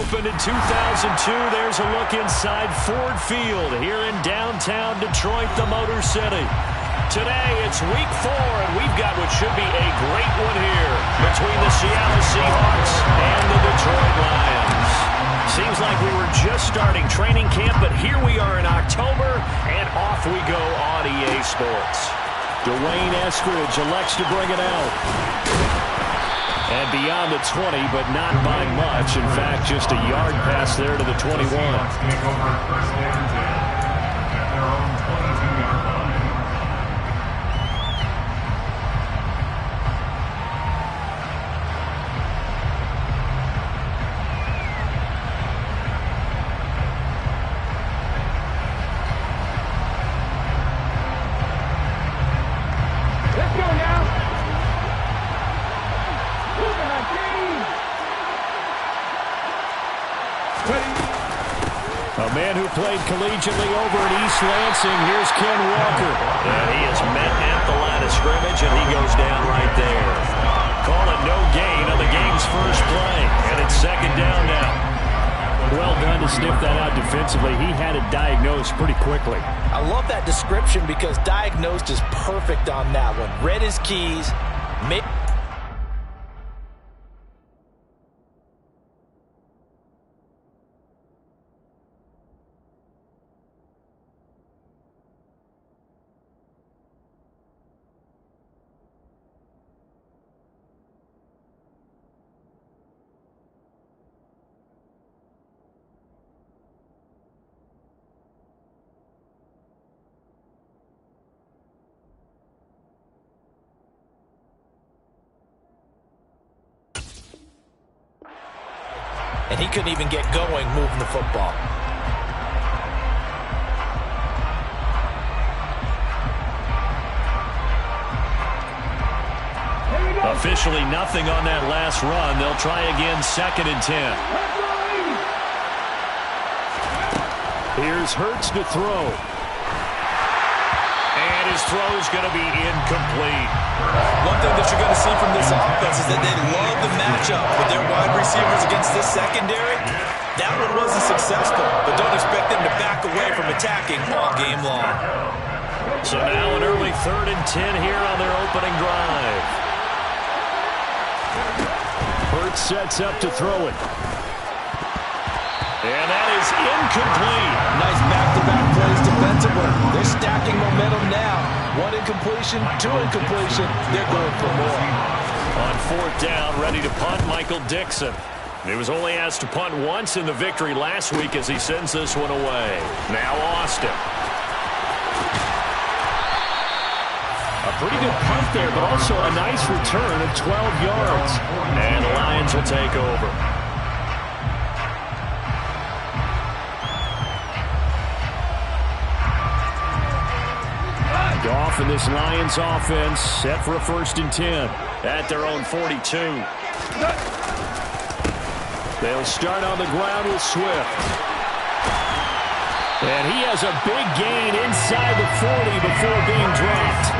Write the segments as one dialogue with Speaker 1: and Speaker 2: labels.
Speaker 1: opened in 2002. There's a look inside Ford Field here in downtown Detroit, the Motor City. Today, it's week 4, and we've got what should be a great one here between the Seattle Seahawks and the Detroit Lions. Seems like we were just starting training camp, but here we are in October, and off we go on EA Sports. Dwayne Eskridge elects to bring it out. And beyond the 20, but not by much. In fact, just a yard pass there to the 21. A man who played collegiately over at East Lansing, here's Ken Walker. And he is met at the line of scrimmage, and he goes down right there. Call it no gain on the game's first play, and it's second down now. Well done to sniff that out defensively. He had it diagnosed pretty quickly.
Speaker 2: I love that description because diagnosed is perfect on that one. Read his keys. And he couldn't even get going moving the football.
Speaker 1: Officially nothing on that last run. They'll try again, 2nd and 10. Here's Hurts to throw. And his throw's going to be incomplete.
Speaker 3: One thing that you're going to see from this offense is that they love the matchup with their wide receivers against this secondary. That one wasn't successful, but don't expect them to back away from attacking all game long.
Speaker 1: So now an early 3rd and 10 here on their opening drive. Hurts sets up to throw it. And that is incomplete.
Speaker 2: Nice back-to-back plays defensively. They're stacking momentum now. 1 incompletion, 2 incompletion. They're going for more.
Speaker 1: On 4th down, ready to punt, Michael Dixon. He was only asked to punt once in the victory last week as he sends this one away. Now Austin. A pretty good punt there, but also a nice return of 12 yards. And the Lions will take over. Goff and this Lions offense set for a 1st and 10 at their own 42. They'll start on the ground with Swift. And he has a big gain inside the 40 before being dropped.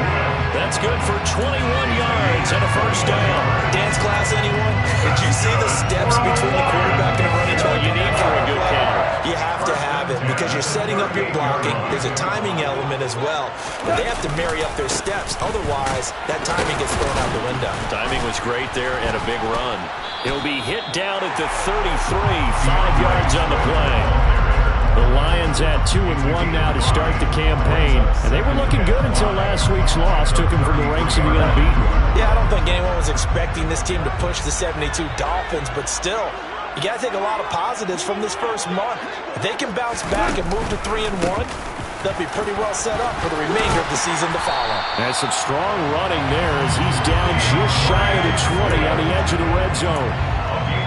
Speaker 1: That's good for 21 yards and a 1st down.
Speaker 2: Dance class, anyone? Did you see the steps between the quarterback and the running back?
Speaker 1: That's what you need for a good counter.
Speaker 2: You have to have it because you're setting up your blocking. There's a timing element as well. But they have to marry up their steps. Otherwise, that timing gets thrown out the window.
Speaker 1: Timing was great there and a big run. He'll be hit down at the 33, 5 yards on the play. The Lions at 2-1 now to start the campaign. And they were looking good until last week's loss took them from the ranks of the unbeaten.
Speaker 2: Yeah, I don't think anyone was expecting this team to push the 72 Dolphins, but still, you got to take a lot of positives from this first month. If they can bounce back and move to 3-1, they'll be pretty well set up for the remainder of the season to follow.
Speaker 1: And some strong running there as he's down just shy of the 20 on the edge of the red zone.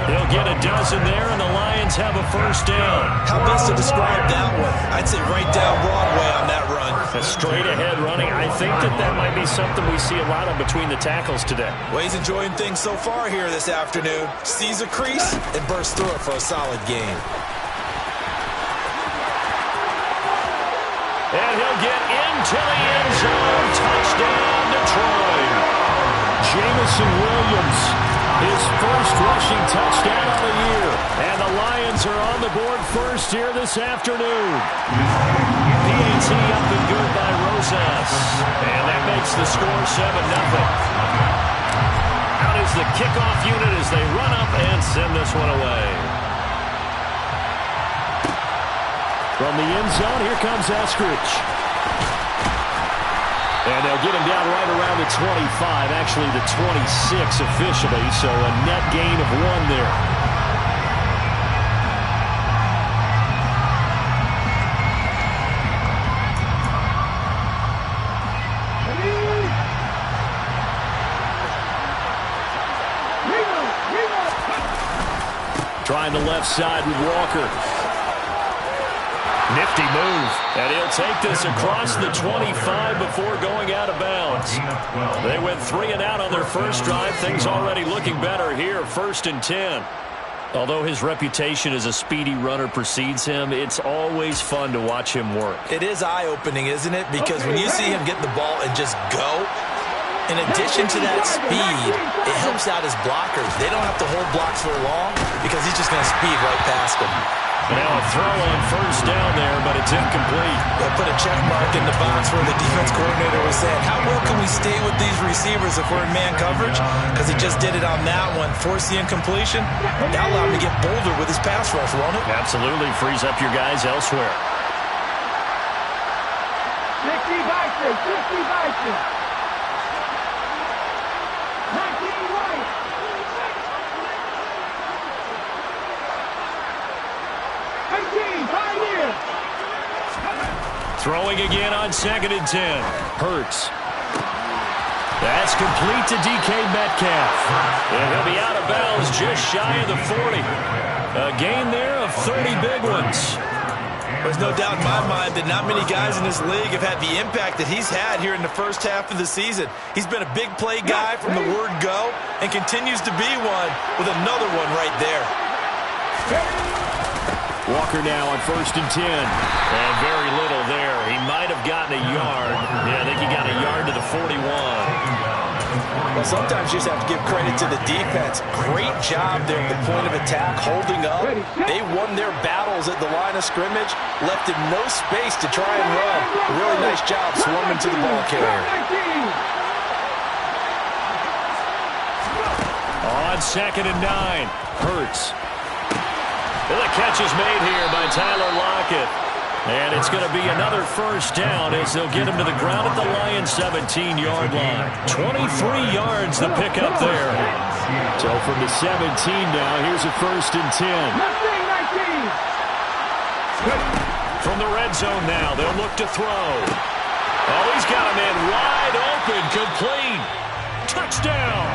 Speaker 1: They'll get a dozen there, and the Lions have a 1st down.
Speaker 2: How best to describe that one? I'd say right down Broadway on that run.
Speaker 1: A straight-ahead running. I think that might be something we see a lot of between the tackles today.
Speaker 2: Well, he's enjoying things so far here this afternoon. Sees a crease and bursts through it for a solid gain.
Speaker 1: And he'll get into the end zone. Touchdown, Detroit. Jameson Williams His first rushing touchdown of the year. And the Lions are on the board first here this afternoon. PAT up and good by Rosas. And that makes the score 7-0. Out is the kickoff unit as they run up and send this one away. From the end zone, here comes Eskridge. And they'll get him down right around the 25, actually the 26 officially, so a net gain of 1 there. Trying the left side with Walker. Nifty move, and he'll take this across the 25 before going out of bounds. They went 3 and out on their first drive. Things already looking better here, 1st and 10. Although his reputation as a speedy runner precedes him, it's always fun to watch him work.
Speaker 2: It is eye-opening, isn't it? Because when you see him get the ball and just go, in addition to that speed, it helps out his blockers. They don't have to hold blocks for long because he's just going to speed right past them.
Speaker 1: Now a throw on first down there, but it's incomplete.
Speaker 2: They'll put a check mark in the box where the defense coordinator was saying, how well can we stay with these receivers if we're in man coverage? Because he just did it on that one, forced the incompletion. That allowed him to get bolder with his pass rush, won't it?
Speaker 1: Absolutely, frees up your guys elsewhere.
Speaker 4: 60 Bison, 60 Bison. 19 White.
Speaker 1: Throwing again on 2nd and 10. Hurts. That's complete to DK Metcalf. And he'll be out of bounds just shy of the 40. A gain there of 30 big ones.
Speaker 2: There's no doubt in my mind that not many guys in this league have had the impact that he's had here in the first half of the season. He's been a big play guy from the word go and continues to be one with another one right there.
Speaker 1: Walker now on 1st and 10. And very little there. He might have gotten a yard. Yeah, I think he got a yard to the 41.
Speaker 2: Well, sometimes you just have to give credit to the defense. Great job there at the point of attack, holding up. They won their battles at the line of scrimmage, left him no space to try and run. Really nice job swarming to the ball carrier.
Speaker 1: On 2nd and 9. Hurts. Well, the catch is made here by Tyler Lockett. And it's going to be another first down as they'll get him to the ground at the Lions' 17-yard line. 23 yards the pickup there. So from the 17 now, here's a 1st and 10. From the red zone now, they'll look to throw. Oh, he's got a man wide open, complete. Touchdown.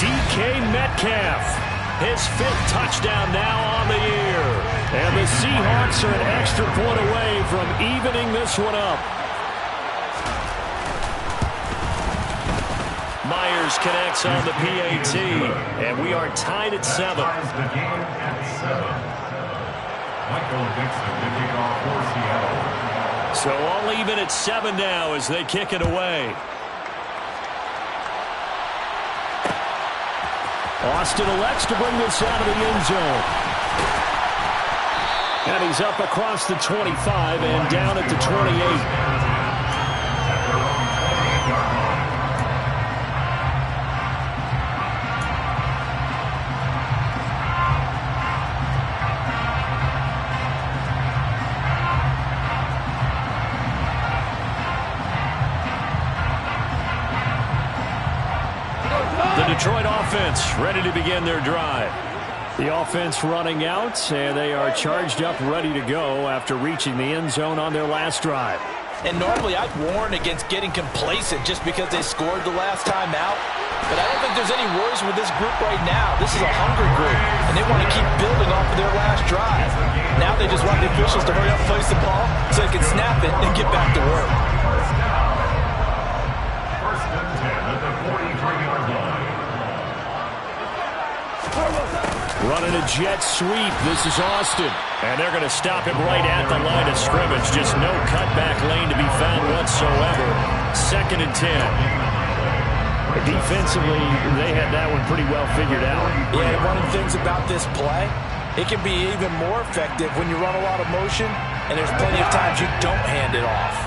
Speaker 1: DK Metcalf. His 5th touchdown now on the year. And the Seahawks are an extra point away from evening this one up. Myers connects on the PAT. And we are tied at 7. So all even at 7 now as they kick it away. Austin elects to bring this out of the end zone. And he's up across the 25 and down at the 28. Detroit offense ready to begin their drive. The offense running out, and they are charged up, ready to go after reaching the end zone on their last drive.
Speaker 2: And normally I'd warn against getting complacent just because they scored the last time out. But I don't think there's any worries with this group right now. This is a hungry group, and they want to keep building off of their last drive. Now they just want the officials to hurry up and place the ball so they can snap it and get back to work.
Speaker 1: Running a jet sweep. This is Austin. And they're going to stop him right at the line of scrimmage. Just no cutback lane to be found whatsoever. 2nd and 10. Defensively, they had that one pretty well figured out.
Speaker 2: Yeah, and one of the things about this play, it can be even more effective when you run a lot of motion, and there's plenty of times you don't hand it off.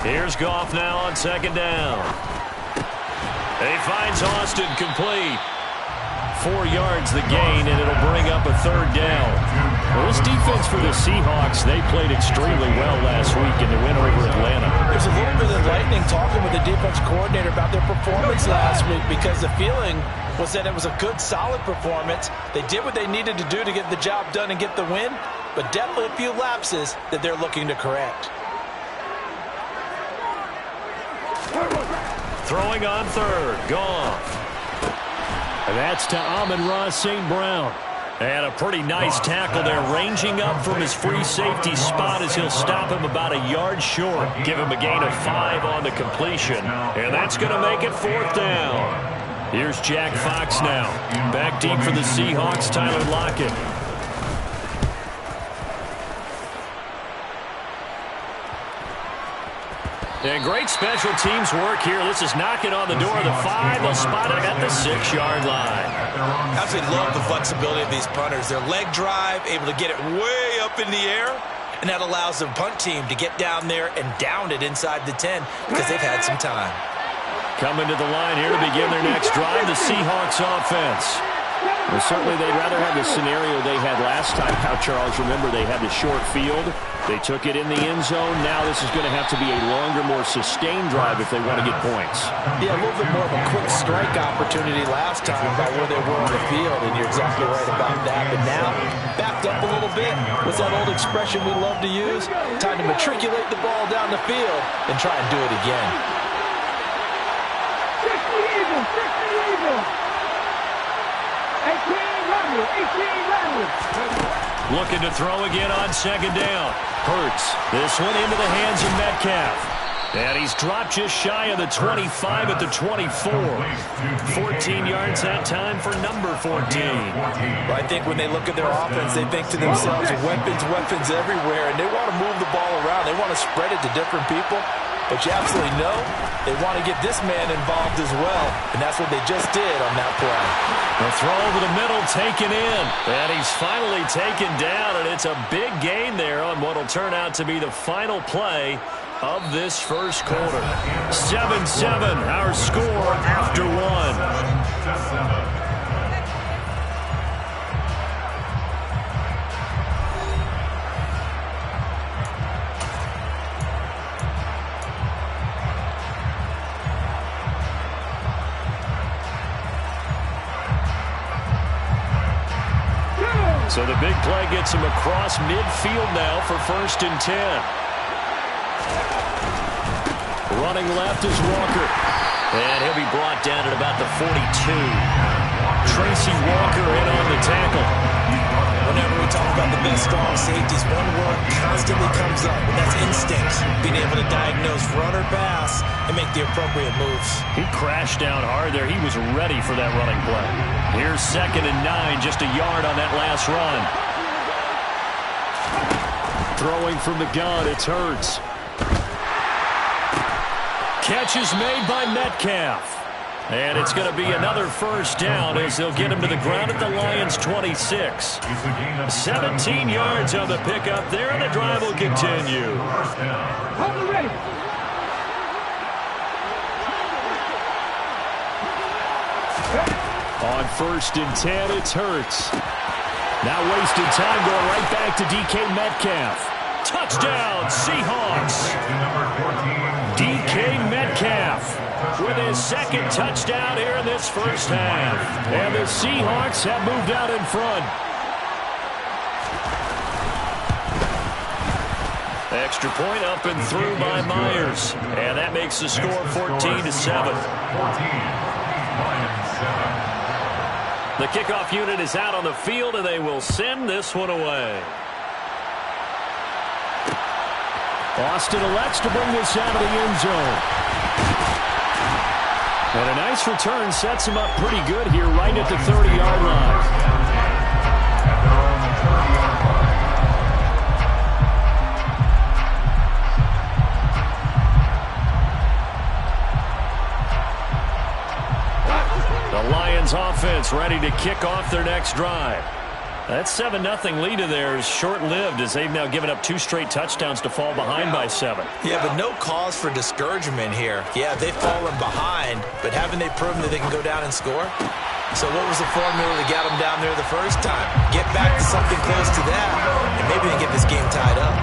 Speaker 1: Here's Goff now on second down. He finds Austin complete. 4 yards the gain, and it'll bring up a third down. Well, this defense for the Seahawks, they played extremely well last week in the win over Atlanta.
Speaker 2: There's a little bit of enlightening talking with the defense coordinator about their performance last week, because the feeling was that it was a good, solid performance. They did what they needed to do to get the job done and get the win, but definitely a few lapses that they're looking to correct.
Speaker 1: Throwing on third, Goff. And that's to Amon-Ra St. Brown. And a pretty nice tackle there, ranging up from his free safety spot as he'll stop him about a yard short. Give him a gain of 5 on the completion. And that's going to make it 4th down. Here's Jack Fox now. Back deep for the Seahawks, Tyler Lockett. And great special teams work here. This is knocking on the door of the 5. They'll spot it at the 6-yard line.
Speaker 3: Absolutely love the flexibility of these punters. Their leg drive, able to get it way up in the air, and that allows the punt team to get down there and down it inside the 10 because they've had some time.
Speaker 1: Coming to the line here to begin their next drive, the Seahawks offense.
Speaker 5: Well, certainly they'd rather have the scenario they had last time. Now, Charles, remember they had the short field. They took it in the end zone. Now this is going to have to be a longer, more sustained drive if they want to get points.
Speaker 2: Yeah, a little bit more of a quick strike opportunity last time by where they were on the field, and you're exactly right about that. But now, backed up a little bit. What's that old expression we love to use? Time to matriculate the ball down the field and try and do it again.
Speaker 4: 60 Eagles, 60 Eagles. 18 runners.
Speaker 1: Looking to throw again on second down. Hurts. This one into the hands of Metcalf. And he's dropped just shy of the 25 at the 24. 14 yards that time for number 14.
Speaker 2: Well, I think when they look at their offense, they think to themselves, weapons everywhere, and they want to move the ball around. They want to spread it to different people. But you absolutely know they want to get this man involved as well, and that's what they just did on that play.
Speaker 1: The throw over the middle taken in, and he's finally taken down, and it's a big gain there on what will turn out to be the final play of this first quarter. 7-7, our score after 1. So the big play gets him across midfield now for 1st and 10. Running left is Walker. And he'll be brought down at about the 42. Tracy Walker in on the tackle.
Speaker 3: Whenever we talk about the best strong safeties, one word constantly comes up, and that's instinct. Being able to diagnose run or pass and make the appropriate moves.
Speaker 1: He crashed down hard there. He was ready for that running play. Here's 2nd and 9, just a yard on that last run. Throwing from the gun, it's Hurts. Catch is made by Metcalf. And it's going to be another 1st down as they'll get him to the ground at the Lions' 26. 17 yards on the pickup there, and the drive will continue. On 1st and 10, it's Hurts. Now wasted time going right back to DK Metcalf. Touchdown, Seahawks. DK Metcalf with his 2nd touchdown here in this first half. And the Seahawks have moved out in front. Extra point up and through by Myers. And that makes the score 14-7. The kickoff unit is out on the field, and they will send this one away. Austin elects to bring this out of the end zone. And a nice return sets him up pretty good here right at the 30-yard line. The Lions offense ready to kick off their next drive. That 7-0 lead of theirs short-lived as they've now given up 2 straight touchdowns to fall behind by 7.
Speaker 2: Yeah, but no cause for discouragement here. Yeah, they've fallen behind, but haven't they proven that they can go down and score? So what was the formula that got them down there the first time? Get back to something close to that, and maybe they get this game tied up.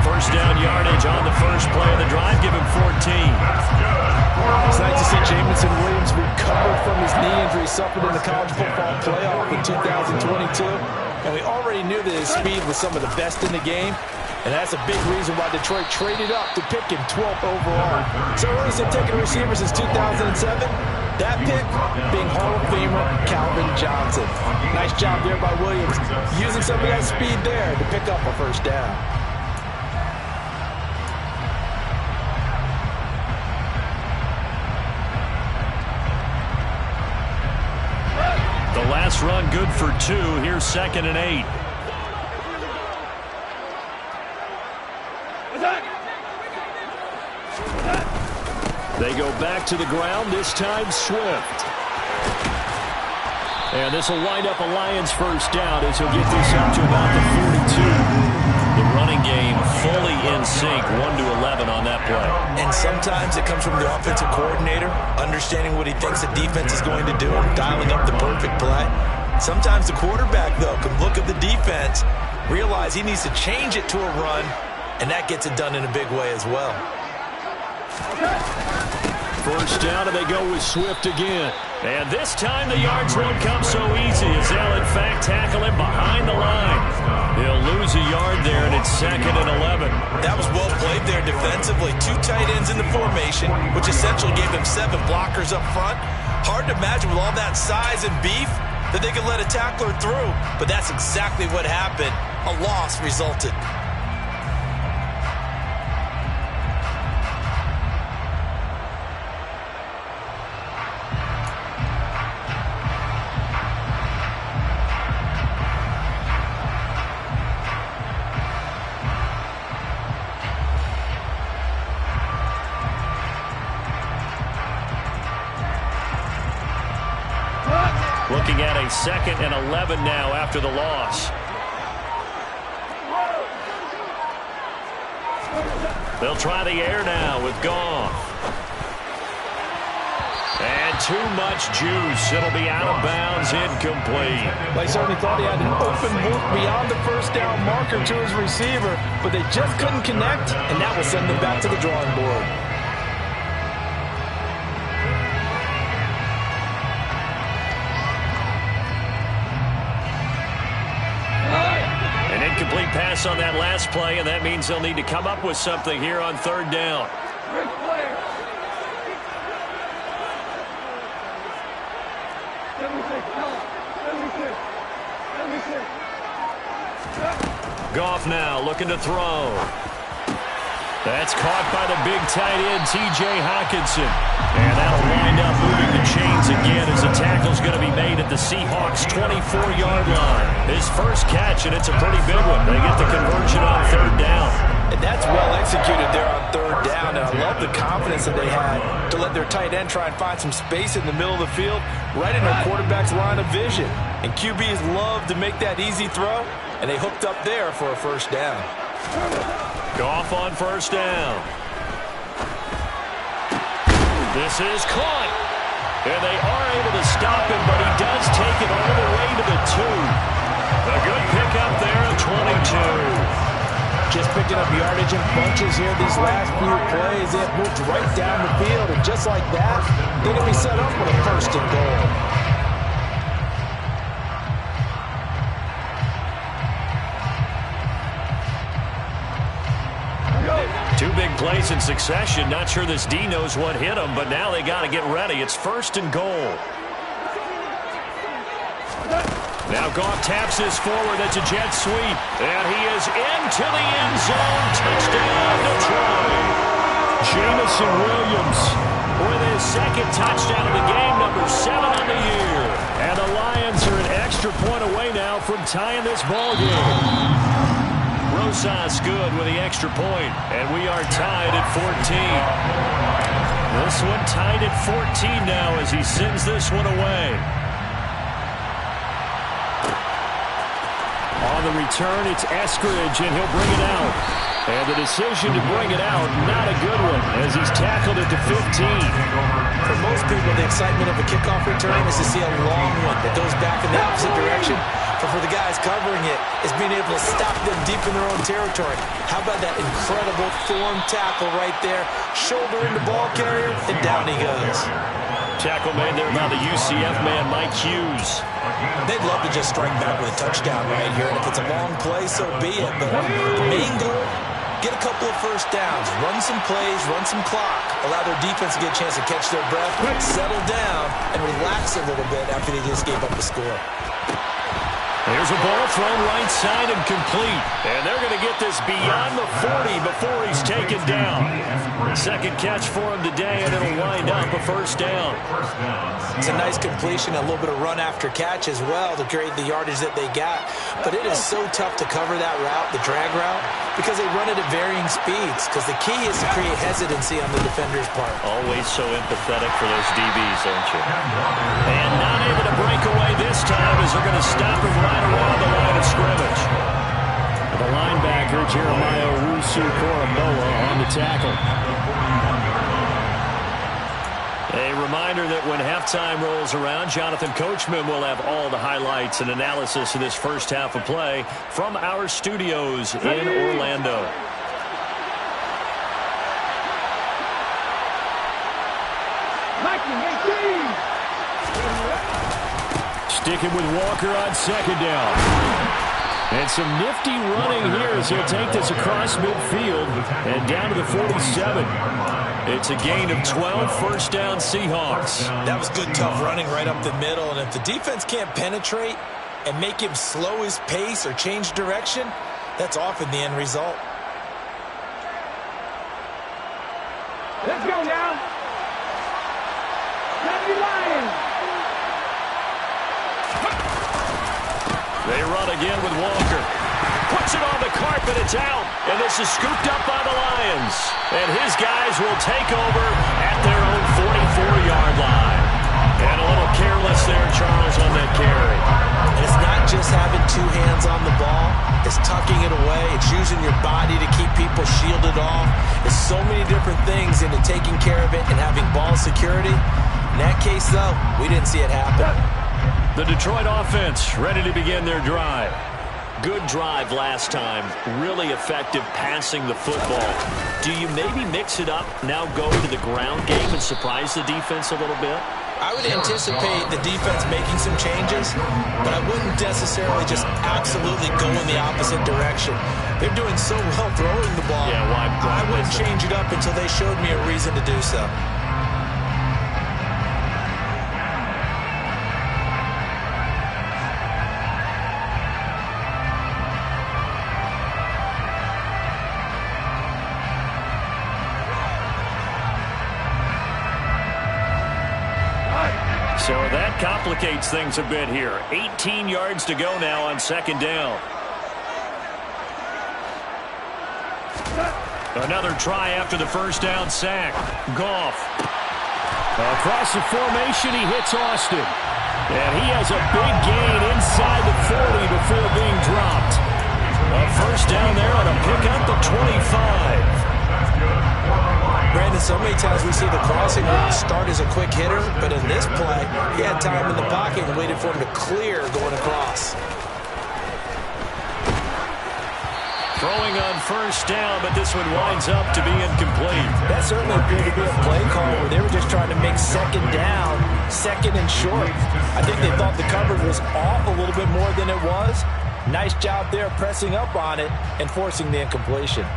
Speaker 1: First down yardage on the first play of the drive. Give him 14.
Speaker 2: It's nice to see Jamison Williams recover from his knee injury suffered in the college football playoff in 2022. And we already knew that his speed was some of the best in the game. And that's a big reason why Detroit traded up to pick him 12th overall. So early since taking a receiver since 2007. That pick being Hall of Famer Calvin Johnson. Nice job there by Williams, using some of that speed there to pick up a first down.
Speaker 1: The last run good for 2. Here's 2nd and 8. They go back to the ground, this time Swift. And this will wind up a Lions first down as he'll get this up to about the 42. The running game fully in sync, 1-11 on that play.
Speaker 2: And sometimes it comes from the offensive coordinator, understanding what he thinks the defense is going to do and dialing up the perfect play. Sometimes the quarterback, though, can look at the defense, realize he needs to change it to a run, and that gets it done in a big way as well.
Speaker 1: First down, and they go with Swift again. And this time the yards won't come so easy as they'll, in fact, tackle him behind the line. He'll lose a yard there, and it's 2nd and 11.
Speaker 2: That was well played there defensively. 2 tight ends in the formation, which essentially gave them 7 blockers up front. Hard to imagine with all that size and beef that they could let a tackler through, but that's exactly what happened. A loss resulted.
Speaker 1: Looking at a 2nd and 11 now after the loss. They'll try the air now with Goff. And too much juice. It'll be out of bounds, incomplete.
Speaker 2: They certainly thought he had an open look beyond the first down marker to his receiver, but they just couldn't connect, and that will send them back to the drawing board.
Speaker 1: Incomplete pass on that last play, and that means they'll need to come up with something here on 3rd down. Goff now looking to throw. That's caught by the big tight end, T.J. Hockenson. And that'll wind up moving the chains again as the tackle's going to be made at the Seahawks' 24-yard line. His first catch, and it's a pretty big one. They get the conversion on 3rd down.
Speaker 2: And that's well executed there on 3rd down. And I love the confidence that they had to let their tight end try and find some space in the middle of the field, right in their quarterback's line of vision. And QBs love to make that easy throw, and they hooked up there for a first down.
Speaker 1: Goff on first down. This is caught. And they are able to stop him, but he does take it all the way to the 2. A good pickup there at 22.
Speaker 2: Just picking up yardage in bunches here these last few plays. They have moved right down the field, and just like that, they're going to be set up for a 1st and goal.
Speaker 1: Two big plays in succession. Not sure this D knows what hit him, but now they got to get ready. It's 1st and goal. Now Goff taps this forward. That's a jet sweep. And he is into the end zone. Touchdown, Detroit. Jamison Williams with his 2nd touchdown of the game, number 7 on the year. And the Lions are an extra point away now from tying this ball game. Rosas good with the extra point, and we are tied at 14. This one tied at 14 now as he sends this one away. On the return, it's Eskridge, and he'll bring it out. And the decision to bring it out, not a good one, as he's tackled it to 15.
Speaker 2: For most people, the excitement of a kickoff return is to see a long one that goes back in the opposite direction. But for the guys covering it, it's being able to stop them deep in their own territory. How about that incredible form tackle right there? Shoulder in the ball carrier, and down he goes.
Speaker 1: Tackle made there by the UCF man, Mike Hughes.
Speaker 2: They'd love to just strike back with a touchdown right here, and if it's a long play, so be it. But the main goal, get a couple of first downs, run some plays, run some clock, allow their defense to get a chance to catch their breath, settle down, and relax a little bit after they just gave up the score.
Speaker 1: There's a ball thrown right side and complete. And they're going to get this beyond the 40 before he's taken down. Second catch for him today, and it'll wind up a first down.
Speaker 2: It's a nice completion, a little bit of run after catch as well to create the yardage that they got. But it is so tough to cover that route, the drag route, because they run it at varying speeds. Because the key is to create hesitancy on the defender's part.
Speaker 1: Always so empathetic for those DBs, aren't you? And not able to break away this time as they're going to stop him right around the line of scrimmage. The linebacker, Jeremiah Owusu-Koramoah, on the tackle. A reminder that when halftime rolls around, Jonathan Coachman will have all the highlights and analysis of this first half of play from our studios in Orlando. Sticking with Walker on second down. And some nifty running here as he'll take this across midfield and down to the 47. It's a gain of 12, first down Seahawks.
Speaker 2: That was good, tough running right up the middle. And if the defense can't penetrate and make him slow his pace or change direction, that's often the end result.
Speaker 4: Let's go now. Happy Lions.
Speaker 1: They run again with Walker. Puts it on the carpet. It's out. And this is scooped up by the Lions. And his guys will take over at their own 44-yard line. And a little careless there, Charles, on that carry.
Speaker 2: It's not just having two hands on the ball. It's tucking it away. It's using your body to keep people shielded off. There's so many different things into taking care of it and having ball security. In that case, though, we didn't see it happen.
Speaker 1: The Detroit offense ready to begin their drive. Good drive last time. Really effective passing the football. Do you maybe mix it up, now go to the ground game and surprise the defense a little bit?
Speaker 2: I would anticipate the defense making some changes, but I wouldn't necessarily just absolutely go in the opposite direction. They're doing so well throwing the ball.
Speaker 1: Yeah, why
Speaker 2: I wouldn't change it up until they showed me a reason to do so.
Speaker 1: So that complicates things a bit here. 18 yards to go now on second down. Another try after the first down sack. Goff. Across the formation, he hits Austin. And he has a big gain inside the 40 before being dropped. A first down there on a pickup at 25.
Speaker 2: Brandon, so many times we see the crossing route start as a quick hitter, but in this play, he had time in the pocket and waited for him to clear going across.
Speaker 1: Throwing on first down, but this one winds up to be incomplete.
Speaker 2: That certainly appeared to be a play call where they were just trying to make second down, second and short. I think they thought the coverage was off a little bit more than it was. Nice job there pressing up on it and forcing the incompletion.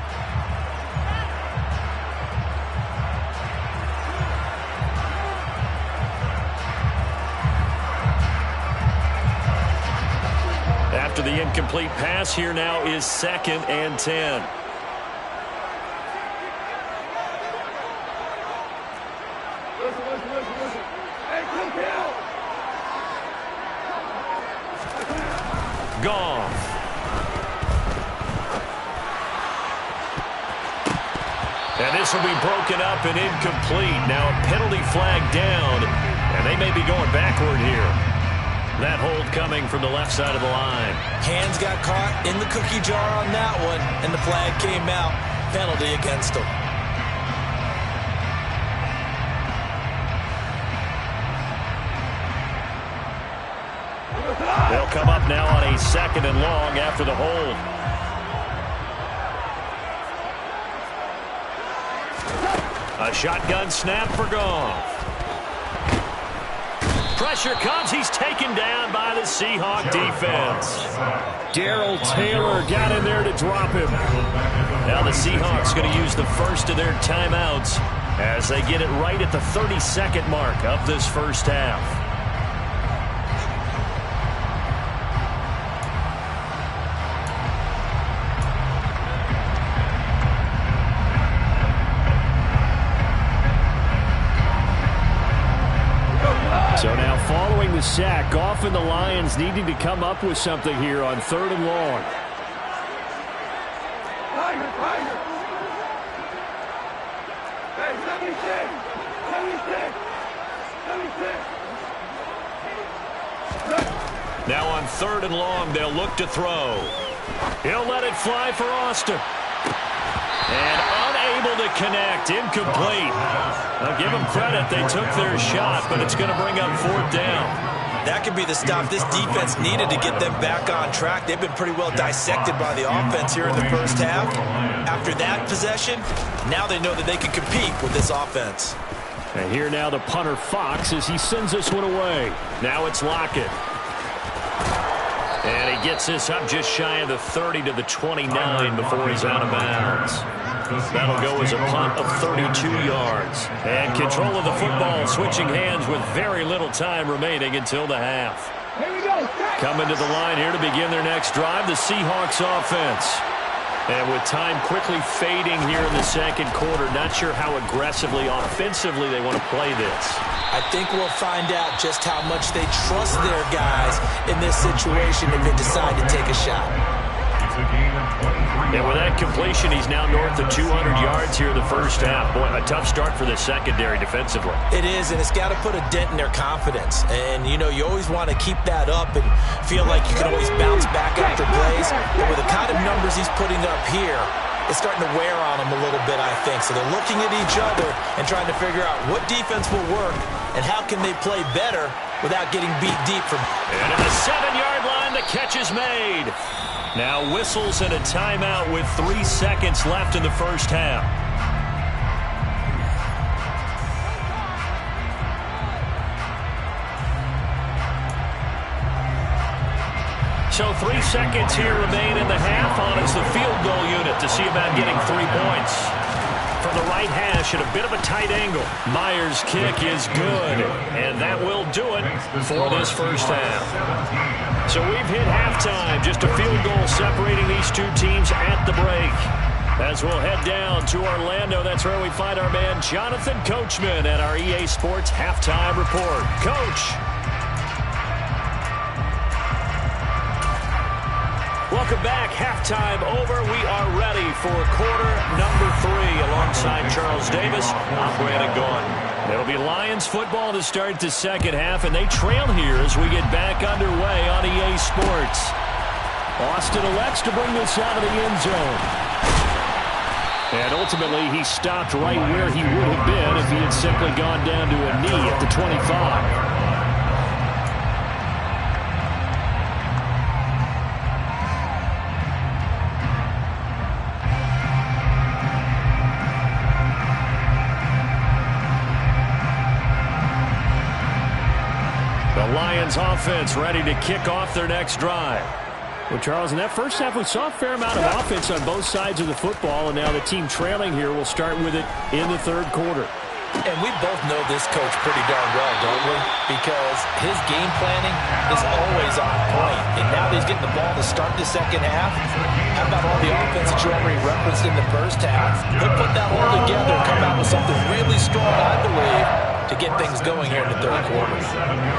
Speaker 1: After the incomplete pass, here now is 2nd and 10.
Speaker 4: Listen. Hey, come here.
Speaker 1: Goff. And this will be broken up and incomplete. Now a penalty flag down, and they may be going backward here. That hold coming from the left side of the line.
Speaker 2: Hands got caught in the cookie jar on that one, and the flag came out. Penalty against them.
Speaker 1: They'll come up now on a 2nd and long after the hold. A shotgun snap for Goff. Pressure comes. He's taken down by the Seahawk defense. Darrell Taylor got in there to drop him. Now the Seahawks going to use the first of their timeouts as they get it right at the 32nd mark of this first half. So now following the sack, Goff and the Lions needing to come up with something here on 3rd and long.
Speaker 4: Tiger, Tiger. Hey, 76. 76. 76.
Speaker 1: Now on 3rd and long, they'll look to throw. He'll let it fly for Austin. And unable to connect, incomplete. Now give them credit, they took their shot, but it's going to bring up 4th down.
Speaker 2: That could be the stop this defense needed to get them back on track. They've been pretty well dissected by the offense here in the first half. After that possession, now they know that they can compete with this offense.
Speaker 1: And here now the punter Fox as he sends this one away. Now it's Lockett. And he gets this up just shy of the 30 to the 29 before he's out of bounds. That'll go as a punt of 32 yards. And control of the football, switching hands with very little time remaining until the half.
Speaker 4: Here we go.
Speaker 1: Coming to the line here to begin their next drive, the Seahawks offense. And with time quickly fading here in the 2nd quarter, not sure how aggressively, offensively they want to play this.
Speaker 2: I think we'll find out just how much they trust their guys in this situation if they decide to take a shot.
Speaker 1: And with that completion, he's now north of 200 yards here in the first half. Boy, a tough start for the secondary defensively.
Speaker 2: It is, and it's got to put a dent in their confidence. And, you know, you always want to keep that up and feel like you can always bounce back after plays. But with the kind of numbers he's putting up here, it's starting to wear on them a little bit, I think. So they're looking at each other and trying to figure out what defense will work and how can they play better without getting beat deep from.
Speaker 1: And at the 7-yard line, the catch is made. Now whistles and a timeout with 3 seconds left in the first half. So 3 seconds here remain in the half on it's the field goal unit to see about getting 3 points. From the right hash at a bit of a tight angle. Myers' kick is good, and that will do it for this first half. So we've hit halftime, just a field goal separating these two teams at the break. As we'll head down to Orlando, that's where we find our man Jonathan Coachman at our EA Sports Halftime Report. Coach. Welcome back. Halftime over. We are ready for quarter number 3 alongside Charles Davis. I'm Brandon Gaudin. It'll be Lions football to start the second half, and they trail here as we get back underway on EA Sports. Austin elects to bring this out of the end zone. And ultimately, he stopped right where he would have been if he had simply gone down to a knee at the 25. Lions offense ready to kick off their next drive. Well, Charles, in that first half, we saw a fair amount of offense on both sides of the football, and now the team trailing here will start with it in the 3rd quarter.
Speaker 2: And we both know this coach pretty darn well, don't we? Because his game planning is always on point. And now that he's getting the ball to start the second half, how about all the offense that you already referenced in the first half? He'll put that all together and come out with something really strong, I believe, to get things going here in the 3rd quarter.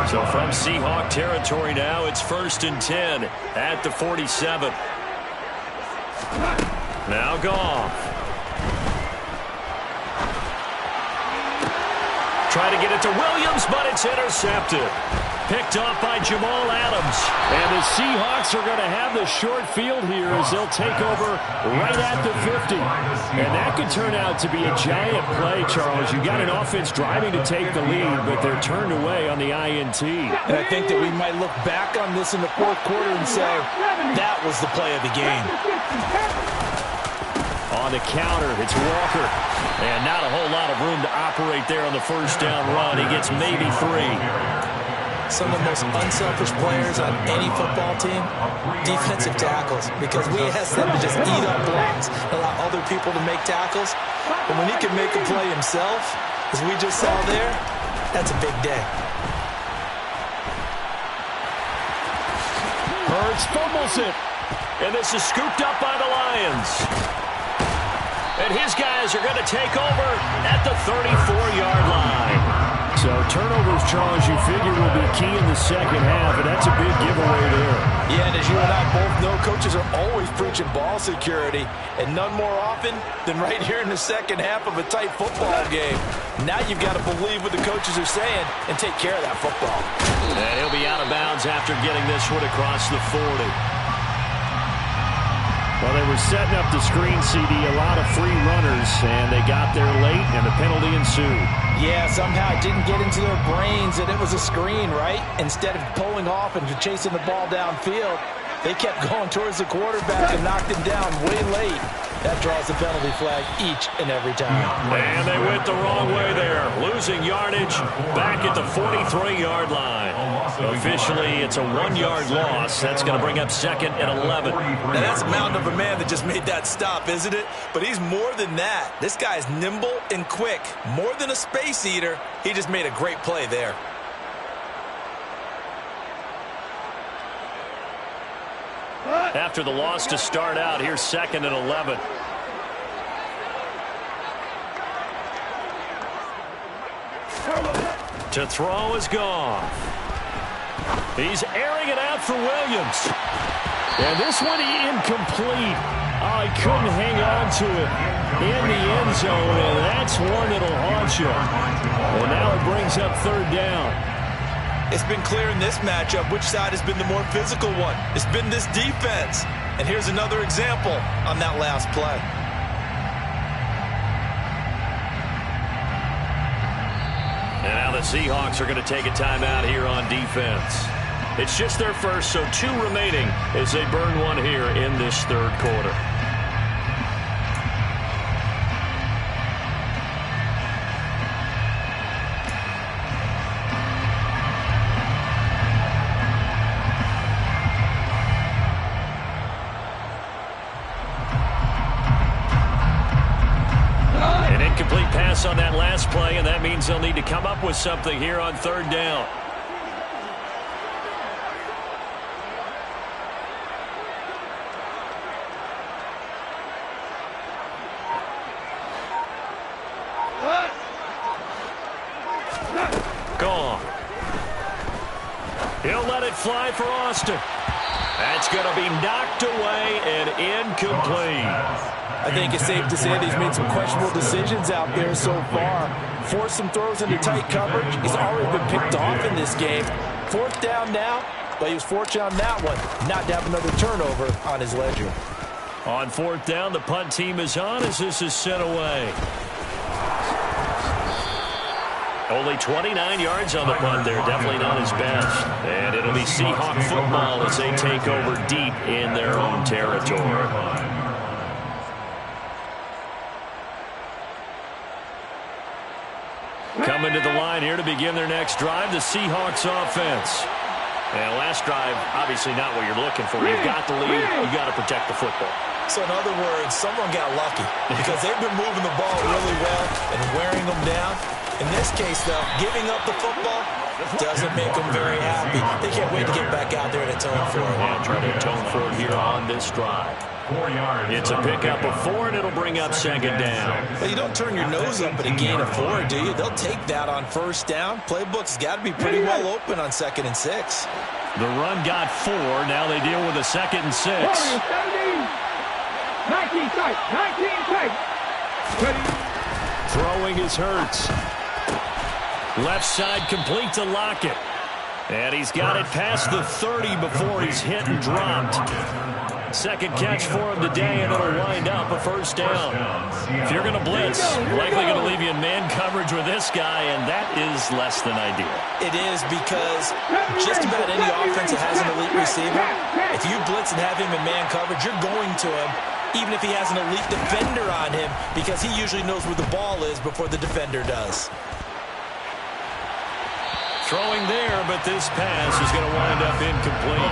Speaker 1: So from Seahawk territory now, it's 1st and 10 at the 47. Now Goff. try to get it to Williams, but it's intercepted. Picked off by Jamal Adams.
Speaker 5: And the Seahawks are going to have the short field here as they'll take over right at the 50. And that could turn out to be a giant play, Charles. You got an offense driving to take the lead, but they're turned away on the INT.
Speaker 2: And I think that we might look back on this in the fourth quarter and say, that was the play of the game.
Speaker 1: On the counter, it's Walker. And not a whole lot of room to operate there on the first down run. He gets maybe 3.
Speaker 2: Some of the most unselfish players on any football team, defensive tackles, because we ask them to just eat up blocks, allow other people to make tackles. But when he can make a play himself, as we just saw there, that's a big day.
Speaker 1: Hurts fumbles it. And this is scooped up by the Lions. And his guys are going to take over at the 34-yard line.
Speaker 5: So turnovers, Charles, you figure will be key in the second half, and that's a big giveaway there.
Speaker 2: Yeah, and as you and I both know, coaches are always preaching ball security, and none more often than right here in the second half of a tight football game. Now you've got to believe what the coaches are saying and take care of that football.
Speaker 1: And he'll be out of bounds after getting this one across the 40.
Speaker 5: Well, they were setting up the screen, CD, a lot of free runners, and they got there late, and the penalty ensued.
Speaker 2: Yeah, somehow it didn't get into their brains that it was a screen, right? Instead of pulling off and chasing the ball downfield, they kept going towards the quarterback and knocked him down way late. That draws the penalty flag each and every time.
Speaker 1: And they went the wrong way there, losing yardage back at the 43-yard line. Officially, it's a 1-yard loss. That's going to bring up second and 11.
Speaker 3: Now, that's a mountain of a man that just made that stop, isn't it? But he's more than that. This guy's nimble and quick. More than a space eater, he just made a great play there.
Speaker 1: After the loss to start out, here's second and 11. To throw is gone. He's airing it out for Williams.
Speaker 5: And this one incomplete. Oh, he couldn't hang on to it in the end zone, and that's one that'll haunt you. And now it brings up third down.
Speaker 3: It's been clear in this matchup which side has been the more physical one. It's been this defense. And here's another example on that last play.
Speaker 1: And now the Seahawks are going to take a timeout here on defense. It's just their first, so 2 remaining as they burn one here in this third quarter. On that last play, and that means they'll need to come up with something here on third down. Gone. He'll let it fly for Austin. That's going to be knocked away and incomplete.
Speaker 2: I think it's safe to say that he's made some questionable decisions out there so far. Forced some throws into tight coverage. He's already been picked off in this game. Fourth down now, but he was fortunate on that one not to have another turnover on his ledger.
Speaker 1: On fourth down, the punt team is on as this is sent away. Only 29 yards on the punt there. Definitely not his best. And it'll be Seahawk football as they take over deep in their own territory. Coming to the line here to begin their next drive, the Seahawks offense. And last drive, obviously not what you're looking for. You've got the lead. You've got to protect the football.
Speaker 2: So in other words, someone got lucky because they've been moving the ball really well and wearing them down. In this case, though, giving up the football doesn't make them very happy. They can't wait to get back out there and atone for it.
Speaker 1: And try to atone for it here on this drive. It's a pickup of 4, and it'll bring up second down.
Speaker 2: Well, you don't turn your nose up at a gain of 4, do you? They'll take that on first down. Playbook's got to be pretty well open on 2nd and 6.
Speaker 1: The run got 4. Now they deal with a 2nd and 6.
Speaker 4: 19 tight. 19 tight.
Speaker 5: Throwing is Hurts.
Speaker 1: Left side complete to Lockett. And he's got it past the 30 before he's hit and dropped. Second catch for him today, and it'll wind up a first down. If you're going to blitz, likely going to leave you in man coverage with this guy, and that is less than ideal.
Speaker 2: It is, because just about any offense that has an elite receiver, if you blitz and have him in man coverage, you're going to him, even if he has an elite defender on him, because he usually knows where the ball is before the defender does.
Speaker 1: Throwing there, but this pass is going to wind up incomplete.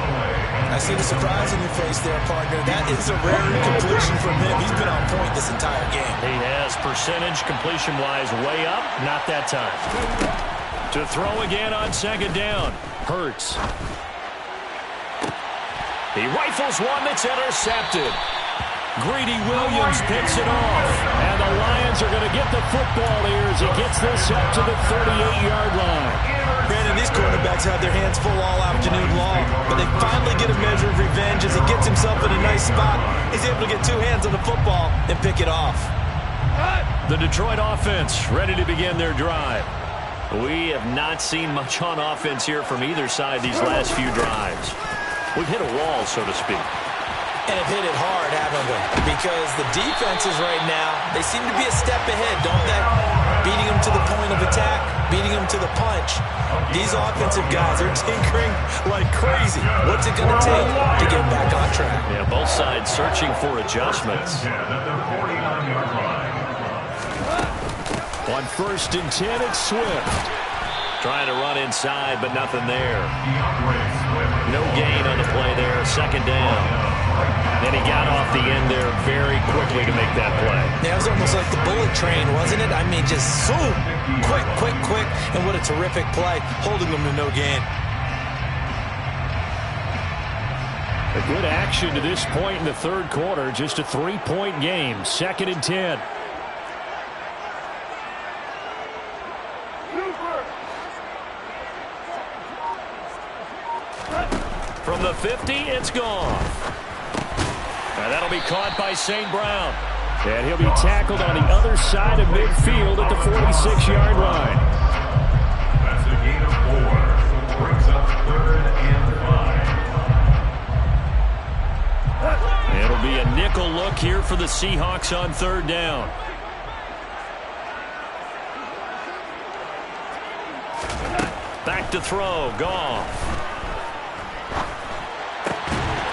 Speaker 2: I see the surprise in your face there, partner. That is a rare incompletion from him. He's been on point this entire game.
Speaker 1: He has percentage completion-wise way up, not that time. To throw again on second down. Hurts. He rifles one that's intercepted. Greedy Williams picks it off. And the Lions are going to get the football here as he gets this up to the 38-yard line.
Speaker 2: Brandon, these quarterbacks have their hands full all afternoon long, but they finally get a measure of revenge as he gets himself in a nice spot. He's able to get two hands on the football and pick it off.
Speaker 1: The Detroit offense ready to begin their drive. We have not seen much on offense here from either side these last few drives. We've hit a wall, so to speak.
Speaker 2: And have hit it hard, haven't we? Because the defenses right now, they seem to be a step ahead, don't they? Beating them to the point of attack, beating them to the punch. These offensive guys are tinkering like crazy. What's it going to take to get back on track?
Speaker 1: Yeah, both sides searching for adjustments. On 1st and 10, it's Swift. Trying to run inside, but nothing there. No gain on the play there. Second down. And he got off the end there very quickly to make that play.
Speaker 2: Yeah, it was almost like the bullet train, wasn't it? I mean, just zoom. Quick, quick, quick. And what a terrific play, holding them to no gain.
Speaker 1: A good action to this point in the third quarter. Just a 3-point game. 2nd and 10. From the 50, it's gone. And that'll be caught by St. Brown. And he'll be tackled on the other side of midfield at the 46-yard line.
Speaker 6: That's a gain of 4. Brings up 3rd and 5.
Speaker 1: It'll be a nickel look here for the Seahawks on 3rd down. Back to throw. Goff.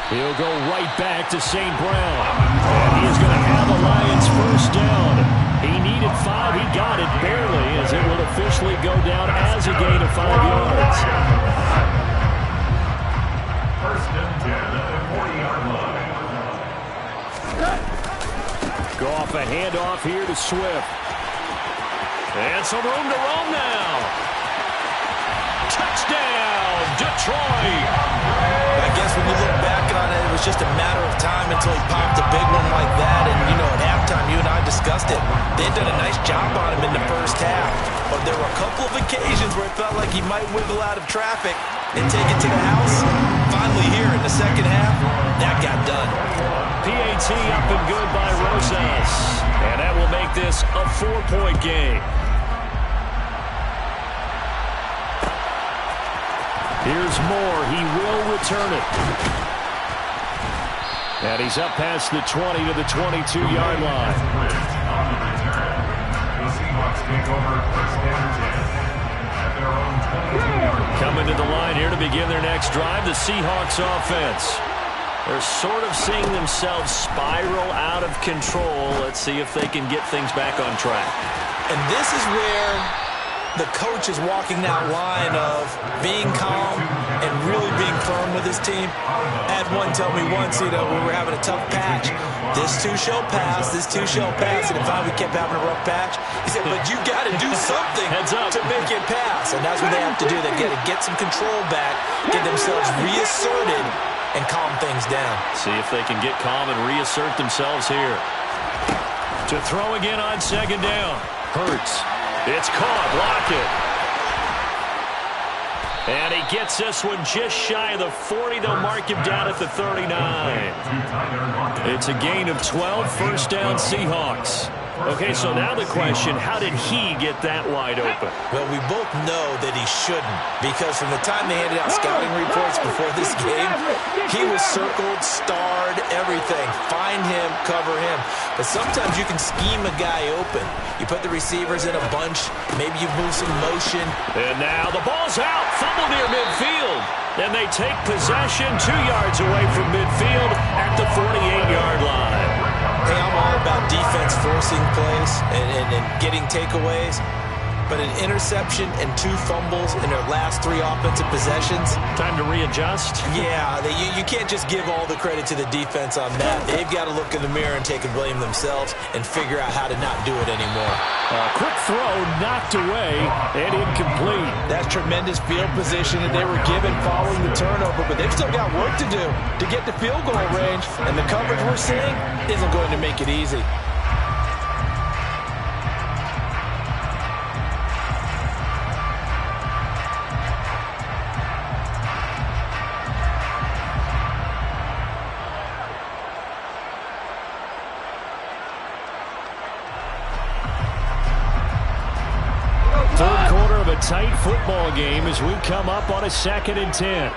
Speaker 1: He'll go right back to St. Brown. And he's going to have the Lions first down. He needed 5. He got it barely, as it will officially go down as a gain of 5 yards.
Speaker 6: 1st and 10 at the 40-yard line.
Speaker 1: Go off a handoff here to Swift. And some room to roam now. Touchdown, Detroit.
Speaker 2: I guess when you look back on it, it was just a matter of time until he popped a big one like that. And, you know, at halftime, you and I discussed it. They'd done a nice job on him in the first half. But there were a couple of occasions where it felt like he might wiggle out of traffic and take it to the house. Finally here in the second half, that got done.
Speaker 1: PAT up and good by Rosas. And that will make this a 4-point game. Here's Moore. He will return it. And he's up past the 20 to the 22-yard line.
Speaker 6: On the return, the Seahawks take over 1st and 10 at their own 22-yard line.
Speaker 1: Coming to the line here to begin their next drive, the Seahawks offense. They're sort of seeing themselves spiral out of control. Let's see if they can get things back on track.
Speaker 2: And this is where the coach is walking that line of being calm and really being firm with his team. I had one tell me once, you know, when we were having a tough patch, this too shall pass, this too shall pass. And if we kept having a rough patch, he said, but you got to do something to make it pass. And that's what they have to do. They got to get some control back, get themselves reasserted, and calm things down.
Speaker 1: See if they can get calm and reassert themselves here. To throw again on second down. Hurts. It's caught. Lockett. And he gets this one just shy of the 40. They'll mark him down at the 39. It's a gain of 12. First down, Seahawks. Okay, so now the question, how did he get that wide open?
Speaker 2: Well, we both know that he shouldn't, because from the time they handed out scouting reports before this game, he was circled, starred, everything. Find him, cover him. But sometimes you can scheme a guy open. You put the receivers in a bunch, maybe you move some motion.
Speaker 1: And now the ball's out, fumble near midfield. Then they take possession 2 yards away from midfield at the 48-yard line.
Speaker 2: Hey, I'm all about defense forcing plays and getting takeaways. But an interception and 2 fumbles in their last 3 offensive possessions.
Speaker 1: Time to readjust?
Speaker 2: Yeah, you can't just give all the credit to the defense on that. They've got to look in the mirror and take and blame themselves and figure out how to not do it anymore.
Speaker 1: Quick throw knocked away and incomplete.
Speaker 2: That's tremendous field position that they were given following the turnover, but they've still got work to do to get to field goal range, and the coverage we're seeing isn't going to make it easy.
Speaker 1: Third quarter of a tight football game as we come up on a 2nd and 10.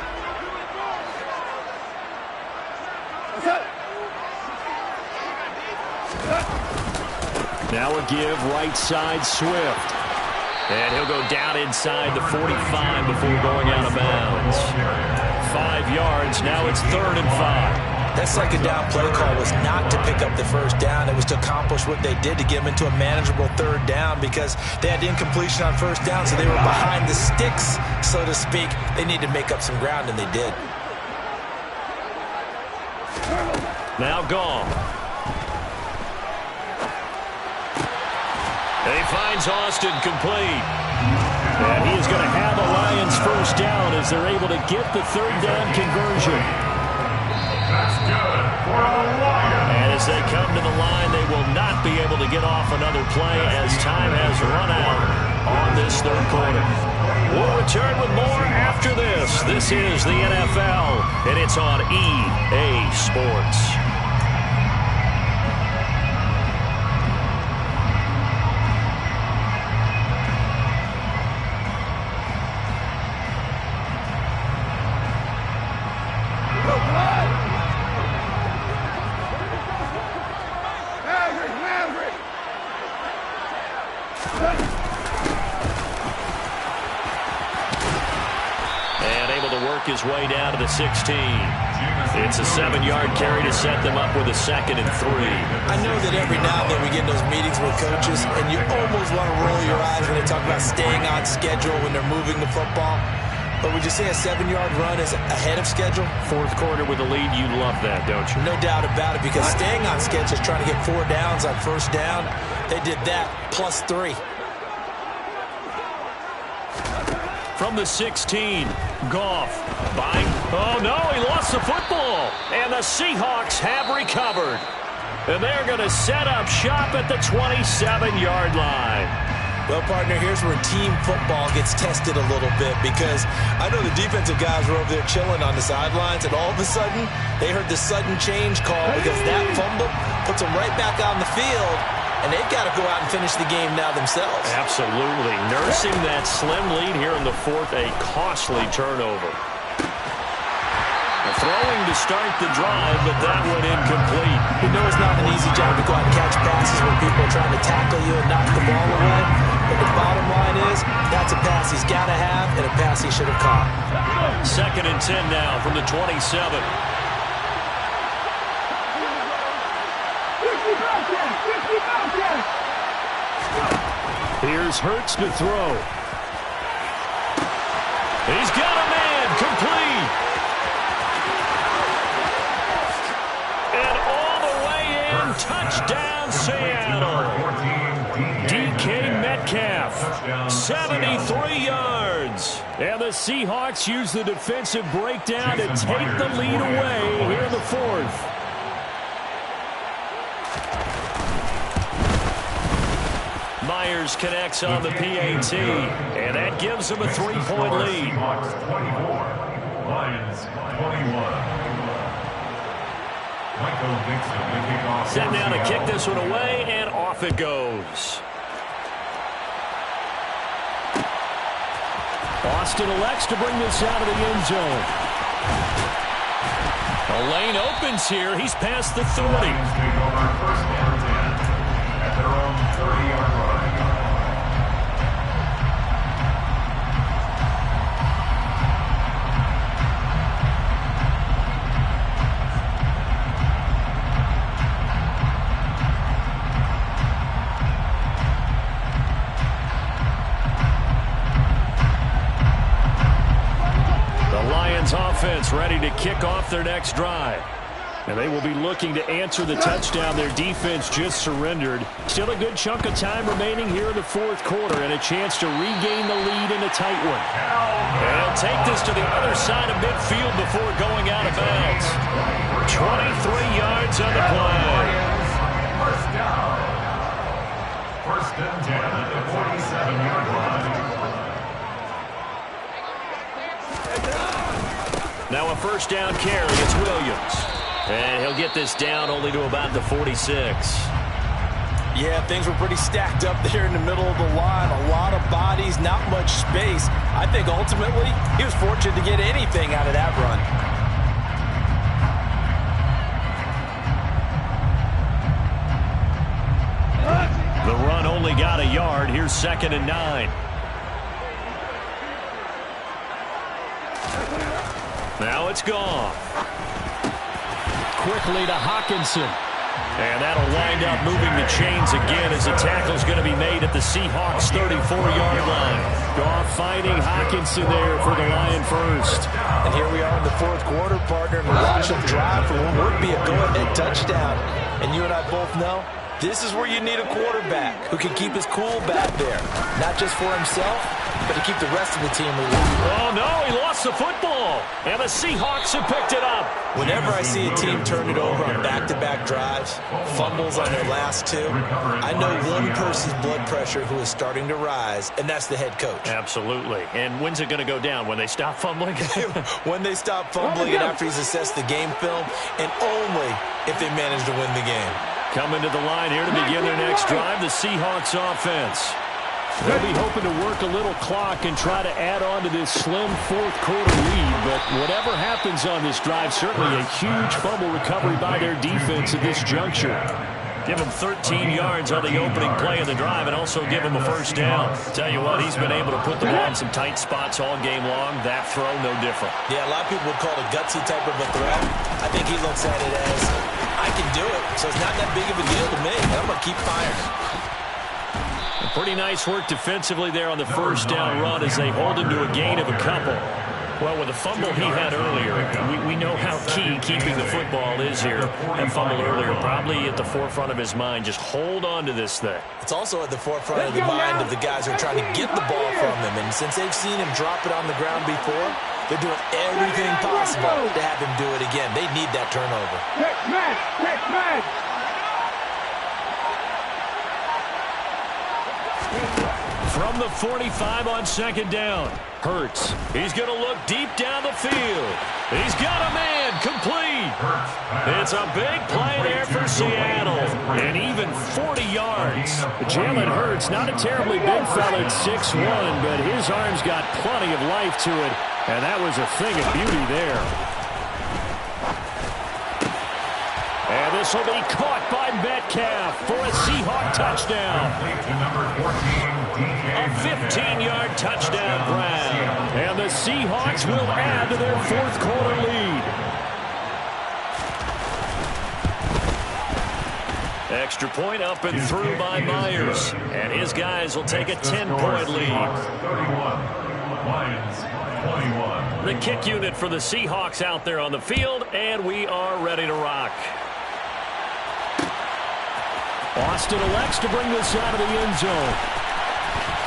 Speaker 1: Now a give right side Swift. And he'll go down inside the 45 before going out of bounds. 5 yards. Now it's 3rd and 5.
Speaker 2: That second down play call was not to pick up the first down. It was to accomplish what they did to get them into a manageable 3rd down because they had incompletion on first down, so they were behind the sticks, so to speak. They need to make up some ground, and they did.
Speaker 1: Now Goff. And he finds Austin complete. And he is going to have a Lions first down as they're able to get the 3rd down conversion.
Speaker 6: That's good for the Lions.
Speaker 1: And as they come to the line, they will not be able to get off another play as time has run out on this 3rd quarter. We'll return with more after this. This is the NFL, and it's on EA Sports. His way down to the 16. It's a 7-yard carry to set them up with a 2nd and 3.
Speaker 2: I know that every now and then we get in those meetings with coaches, and you almost want to roll your eyes when they talk about staying on schedule when they're moving the football. But would you say a 7-yard run is ahead of schedule?
Speaker 1: 4th quarter with a lead, you love that, don't you?
Speaker 2: No doubt about it, because staying on schedule is trying to get 4 downs on first down. They did that plus 3.
Speaker 1: From the 16, Goff. Oh, no, he lost the football. And the Seahawks have recovered. And they're going to set up shop at the 27-yard line.
Speaker 2: Well, partner, here's where team football gets tested a little bit, because I know the defensive guys were over there chilling on the sidelines, and all of a sudden, they heard the sudden change call because that fumble puts them right back on the field, and they've got to go out and finish the game now themselves.
Speaker 1: Absolutely. Nursing that slim lead here in the 4th, a costly turnover. Throwing to start the drive, but that one incomplete.
Speaker 2: You know it's not an easy job to go out and catch passes when people are trying to tackle you and knock the ball away. But the bottom line is, that's a pass he's got to have and a pass he should have caught.
Speaker 1: 2nd and 10 now from the 27. Here's Hurts to throw. He's got a man, complete. And all the way in, touchdown Seattle. DK Metcalf, 73 yards. And the Seahawks use the defensive breakdown to take the lead away here in the 4th. Myers connects on the PAT, and that gives them a 3-point lead.
Speaker 6: Seahawks 24, Lions 21. Michael Dixon, the kickoff.
Speaker 1: Set down to kick this one away, and off it goes.
Speaker 5: Austin elects to bring this out of the end zone.
Speaker 1: The lane opens here. He's past the 30.
Speaker 6: Lions take over first down 10 at their own 30-yard line.
Speaker 1: Offense ready to kick off their next drive.
Speaker 5: And they will be looking to answer the touchdown their defense just surrendered. Still a good chunk of time remaining here in the fourth quarter and a chance to regain the lead in a tight one.
Speaker 1: They'll take this to the other side of midfield before going out of bounds. 23 yards on the play.
Speaker 6: First down. First and 10 at the 47-yard line.
Speaker 1: Now a first down carry. It's Williams. And he'll get this down only to about the 46.
Speaker 2: Yeah, things were pretty stacked up there in the middle of the line. A lot of bodies, not much space. I think ultimately he was fortunate to get anything out of that run.
Speaker 1: The run only got a yard. Here's 2nd and 9. Now it's gone.
Speaker 5: Quickly to Hockenson.
Speaker 1: And that'll wind up moving the chains again as the tackle's going to be made at the Seahawks 34-yard line.
Speaker 5: Goff finding Hockenson there for the Lion first.
Speaker 2: And here we are in the fourth quarter, partner, and watch them drive for what would be a go-ahead touchdown. And you and I both know this is where you need a quarterback who can keep his cool back there. Not just for himself, but to keep the rest of the team relaxed.
Speaker 1: Oh, no, he lost the football. And the Seahawks have picked it up.
Speaker 2: Whenever I see a team turn it over on back-to-back drives, fumbles on their last two, I know one person's blood pressure who is starting to rise, and that's the head coach.
Speaker 1: Absolutely. And when's it going to go down? When they stop fumbling?
Speaker 2: When they stop fumbling and after he's assessed the game film, and only if they manage to win the game.
Speaker 1: Coming to the line here to begin their next drive, the Seahawks offense.
Speaker 5: They'll be hoping to work a little clock and try to add on to this slim fourth quarter lead. But whatever happens on this drive, certainly a huge fumble recovery by their defense at this juncture.
Speaker 1: Give him 13 yards on the opening play of the drive and also give him a first down. Tell you what, he's been able to put the ball in some tight spots all game long. That throw, no different.
Speaker 2: Yeah, a lot of people would call it a gutsy type of a throw. I think he looks at it as, I can do it, so it's not that big of a deal to me. I'm going to keep firing.
Speaker 1: Pretty nice work defensively there on the first down run as they hold him to a gain of a couple. Well, with the fumble he had earlier, we know how key keeping the football is here. That fumble earlier probably at the forefront of his mind. Just hold on to this thing.
Speaker 2: It's also at the forefront of the mind of the guys who are trying to get the ball from him. And since they've seen him drop it on the ground before, they're doing everything possible to have him do it again. They need that turnover.
Speaker 4: Next man! Next man!
Speaker 1: From the 45 on 2nd down. Hurts. He's going to look deep down the field. He's got a man complete. It's a big play there for Seattle. And even 40 yards.
Speaker 5: Jalen Hurts, not a terribly big fella at 6'1", but his arms got plenty of life to it. And that was a thing of beauty there. And this will be caught by Metcalf for a Seahawk touchdown.
Speaker 1: A 15-yard touchdown grab.
Speaker 5: And the Seahawks will add to their fourth quarter lead.
Speaker 1: Extra point up and through by Myers. And his guys will take a 10-point lead.
Speaker 6: 31, Lions 21.
Speaker 1: The kick unit for the Seahawks out there on the field, and we are ready to rock.
Speaker 5: Austin elects to bring this out of the end zone.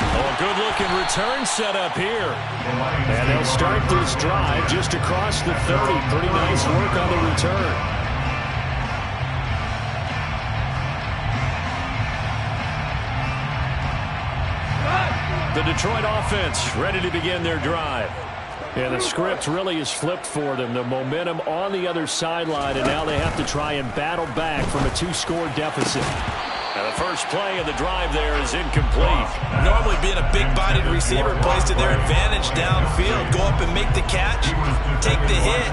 Speaker 1: Oh, good-looking return set up here.
Speaker 5: And they'll start this drive just across the 30. Pretty nice work on the return.
Speaker 1: The Detroit offense ready to begin their drive.
Speaker 5: And the script really is flipped for them. The momentum on the other sideline, and now they have to try and battle back from a 2-score deficit.
Speaker 1: And the first play of the drive there is incomplete.
Speaker 3: Normally being a big-bodied receiver plays to their advantage downfield. Go up and make the catch, take the hit,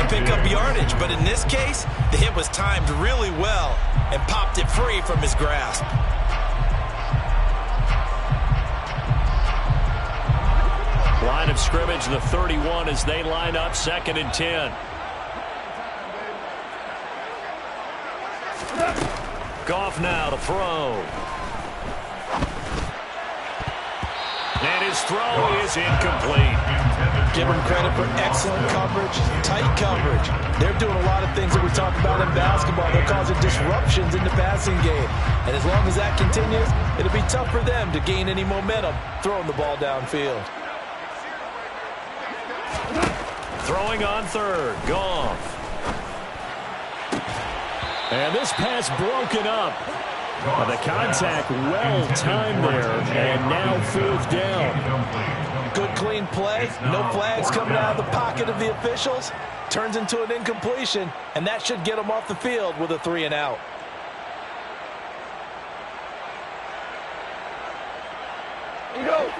Speaker 3: and pick up yardage. But in this case, the hit was timed really well and popped it free from his grasp.
Speaker 1: Line of scrimmage, the 31 as they line up 2nd and 10. Goff now to throw. And his throw is incomplete.
Speaker 2: Give them credit for excellent coverage, tight coverage. They're doing a lot of things that we talk about in basketball. They're causing disruptions in the passing game. And as long as that continues, it'll be tough for them to gain any momentum throwing the ball downfield.
Speaker 1: Throwing on 3rd, Goff.
Speaker 5: And this pass broken up. The contact well-timed there, and now 4th down.
Speaker 2: Good clean play, no flags coming out of the pocket of the officials. Turns into an incompletion, and that should get them off the field with a 3-and-out.
Speaker 4: Here we go.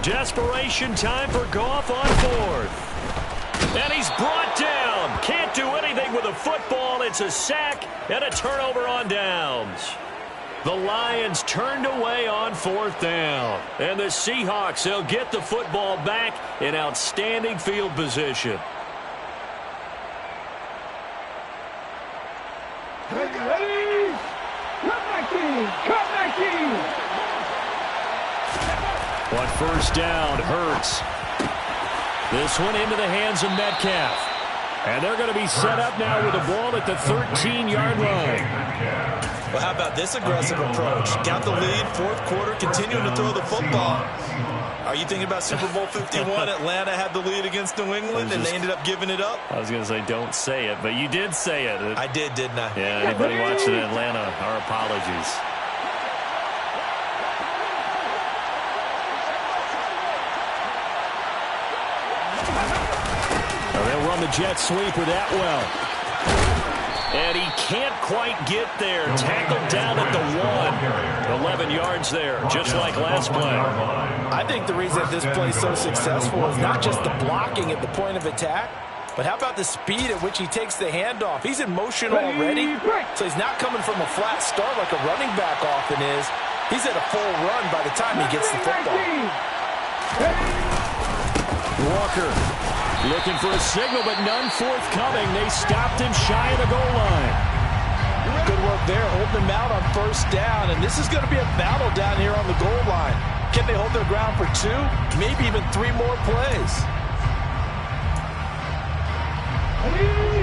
Speaker 1: Desperation time for Goff on 4th. And he's brought down. Can't do anything with a football. It's a sack and a turnover on downs. The Lions turned away on 4th down. And the Seahawks, they'll get the football back in outstanding field position.
Speaker 4: Ready? Cut back in! Cut back in!
Speaker 1: On 1st down, Hurts. This one into the hands of Metcalf. And they're going to be set up now with the ball at the 13-yard line.
Speaker 3: Well, how about this aggressive approach? Got the lead, 4th quarter, continuing to throw the football. Are you thinking about Super Bowl 51? Atlanta had the lead against New England, and they ended up giving it up?
Speaker 1: I was going to say don't say it, but you did say it.
Speaker 3: I did, didn't I?
Speaker 1: Yeah, anybody watching Atlanta, our apologies.
Speaker 5: They'll run the jet sweep with Atwell.
Speaker 1: And he can't quite get there. Tackled down at the 1. 11 yards there, just like last play.
Speaker 2: I think the reason that this play is so successful is not just the blocking at the point of attack, but how about the speed at which he takes the handoff? He's in motion already, so he's not coming from a flat start like a running back often is. He's at a full run by the time he gets the football.
Speaker 5: Walker looking for a signal, but none forthcoming. They stopped him shy of the goal line.
Speaker 2: Good work there, holding him out on 1st down, and this is going to be a battle down here on the goal line. Can they hold their ground for 2, maybe even 3 more plays?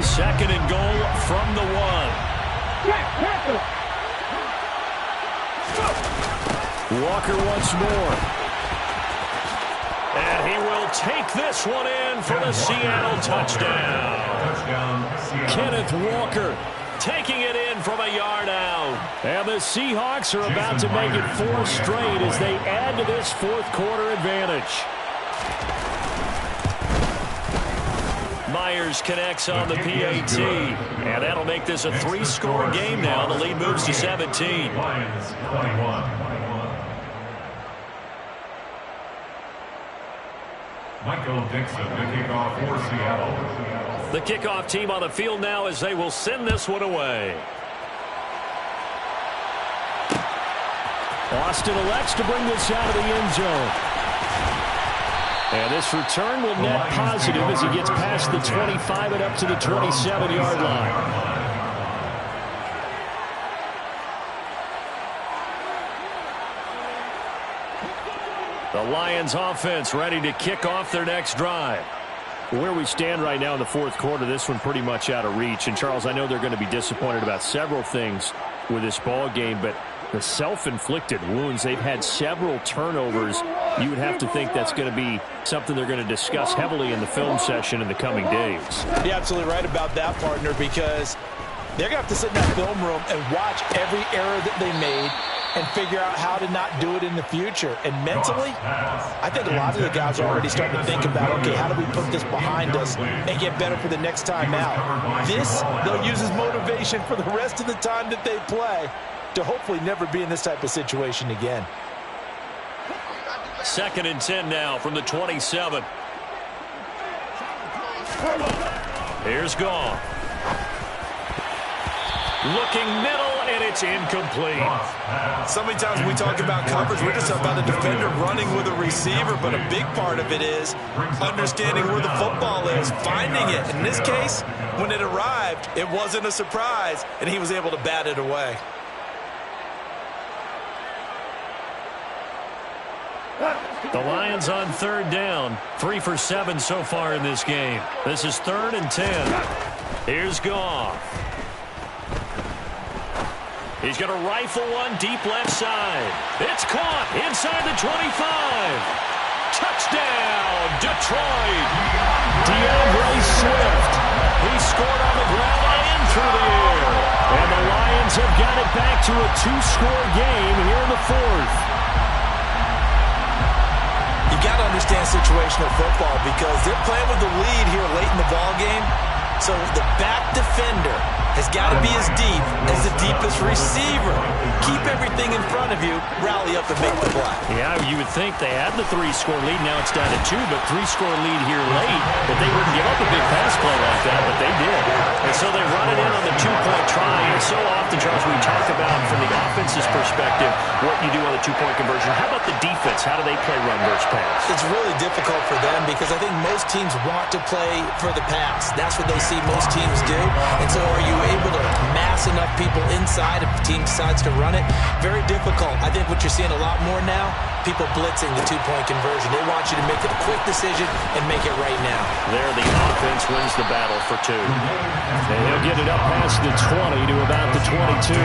Speaker 1: 2nd and goal from the 1.
Speaker 5: Walker once more.
Speaker 1: And he will take this one in for the Seattle touchdown.
Speaker 5: Kenneth Walker
Speaker 1: taking it in from a yard out.
Speaker 5: And the Seahawks are about to make it 4 straight as they add to this 4th quarter advantage.
Speaker 1: Myers connects on the PAT. And that'll make this a 3-score game now. The lead moves to 17.
Speaker 6: Lions 21. Michael Dixon, the kickoff for Seattle.
Speaker 1: The kickoff team on the field now as they will send this one away.
Speaker 5: Austin elects to bring this out of the end zone. And this return will net positive as he gets past the 25 and up to the 27-yard line.
Speaker 1: The Lions offense ready to kick off their next drive.
Speaker 5: Where we stand right now in the 4th quarter, this one pretty much out of reach. And, Charles, I know they're going to be disappointed about several things with this ball game, but the self-inflicted wounds, they've had several turnovers. You would have to think that's going to be something they're going to discuss heavily in the film session in the coming days.
Speaker 2: You're absolutely right about that, partner, because They're going to have to sit in that film room and watch every error that they made and figure out how to not do it in the future. And mentally, I think a lot of the guys are already starting to think about, okay, how do we put this behind us and get better for the next time out? This, they'll use as motivation for the rest of the time that they play to hopefully never be in this type of situation again.
Speaker 1: 2nd and 10 now from the 27. Here's Goff. Looking middle, and it's incomplete.
Speaker 3: So many times when we talk about coverage, we're just about a defender running with a receiver, but a big part of it is understanding where the football is, finding it. In this case, when it arrived, it wasn't a surprise, and he was able to bat it away.
Speaker 1: The Lions on 3rd down. 3 for 7 so far in this game. This is 3rd and 10. Here's Goff. He's going to rifle one deep left side. It's caught inside the 25. Touchdown, Detroit. DeAndre Swift. He scored on the ground and through the air. And the Lions have got it back to a 2-score game here in the 4th.
Speaker 3: You got to understand situational football because they're playing with the lead here late in the ball game. So the back defender has got to be as deep as the deepest receiver. Keep everything in front of you, rally up and make the play.
Speaker 1: Yeah, you would think they had the 3-score lead. Now it's down to 2, but 3-score lead here late. But they wouldn't give up a big pass play like that, but they did. And so they run it in on the 2-point try. And so often, Charles, we talk about from the offense's perspective what you do on the 2-point conversion. How about the defense? How do they play run versus pass?
Speaker 2: It's really difficult for them because I think most teams want to play for the pass. That's what they see most teams do. And so are you able to mass enough people inside if the team decides to run it? Very difficult. I think what you're seeing a lot more now, people blitzing the 2-point conversion. They want you to make a quick decision and make it right now.
Speaker 1: There, the offense wins the battle for 2. And he'll get it up past the 20 to about the 22.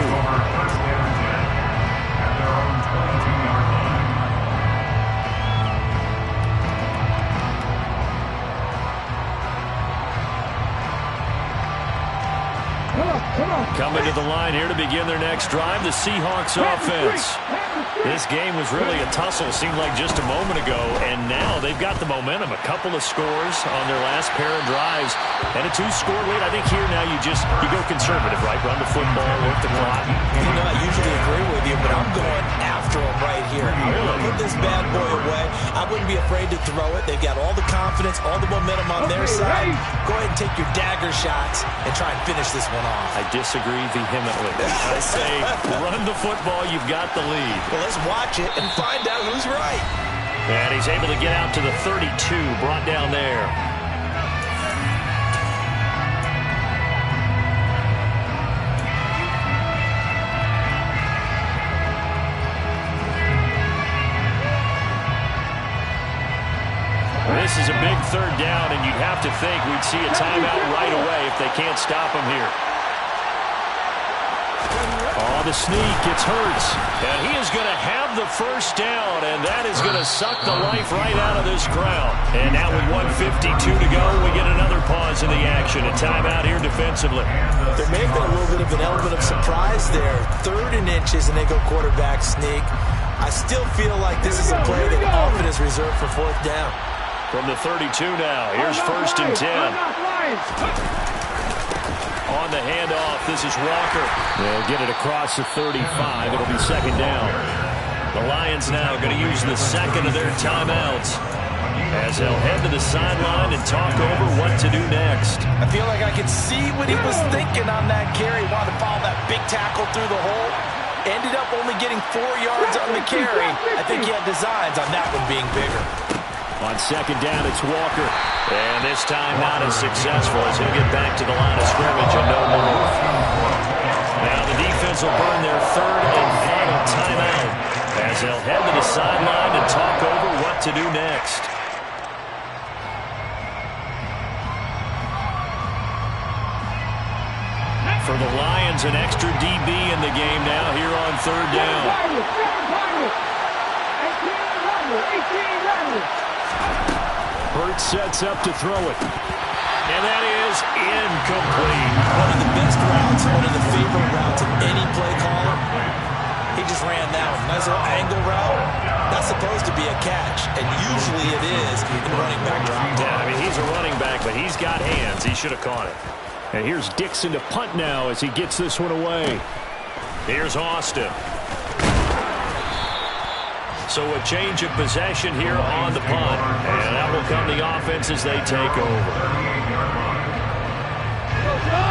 Speaker 1: Coming to the line here to begin their next drive, the Seahawks offense. This game was really a tussle, seemed like just a moment ago, and now they've got the momentum. A couple of scores on their last pair of drives, and a 2-score lead. I think here now you go conservative, right? Run the football, work the clock.
Speaker 2: You know, I usually agree with you, but I'm going after him right here. I want to put this bad boy away. I wouldn't be afraid to throw it. They've got all the confidence, all the momentum on their side. Go ahead and take your dagger shots and try and finish this one off.
Speaker 1: I disagree vehemently. I say run the football, you've got the lead.
Speaker 2: Well, let's watch it and find out who's right.
Speaker 1: And he's able to get out to the 32, brought down there. This is a big 3rd down, and you'd have to think we'd see a timeout right away if they can't stop him here. Oh, the sneak, it's Hurts. And he is going to have the 1st down, and that is going to suck the life right out of this crowd. And now with 1:52 to go, we get another pause in the action. A timeout here defensively.
Speaker 2: There may have been a little bit of an element of surprise there. 3rd and inches, and they go quarterback sneak. I still feel like this is a play that often is reserved for 4th down.
Speaker 1: From the 32 now, here's 1st and 10. On the handoff, this is Walker. They'll get it across the 35. It'll be 2nd down. The Lions now going to use the 2nd of their timeouts as they'll head to the sideline and talk over what to do next.
Speaker 2: I feel like I could see what he was thinking on that carry. Wanted to follow that big tackle through the hole. Ended up only getting 4 yards on the carry. I think he had designs on that one being bigger.
Speaker 1: On 2nd down, it's Walker. And this time not as successful as he'll get back to the line of scrimmage and no more. Now the defense will burn their 3rd and final timeout as they'll head to the sideline and talk over what to do next. For the Lions, an extra DB in the game now here on 3rd down. Hurts sets up to throw it. And that is incomplete.
Speaker 3: One of the best routes, one of the favorite routes of any play caller. He just ran that one. Nice little angle route. That's supposed to be a catch, and usually it is in running back drop.
Speaker 1: Yeah, I mean, he's a running back, but he's got hands. He should have caught it. And here's Dixon to punt now as he gets this one away. Here's Austin. So a change of possession here on the punt. And that will come the offense as they take over.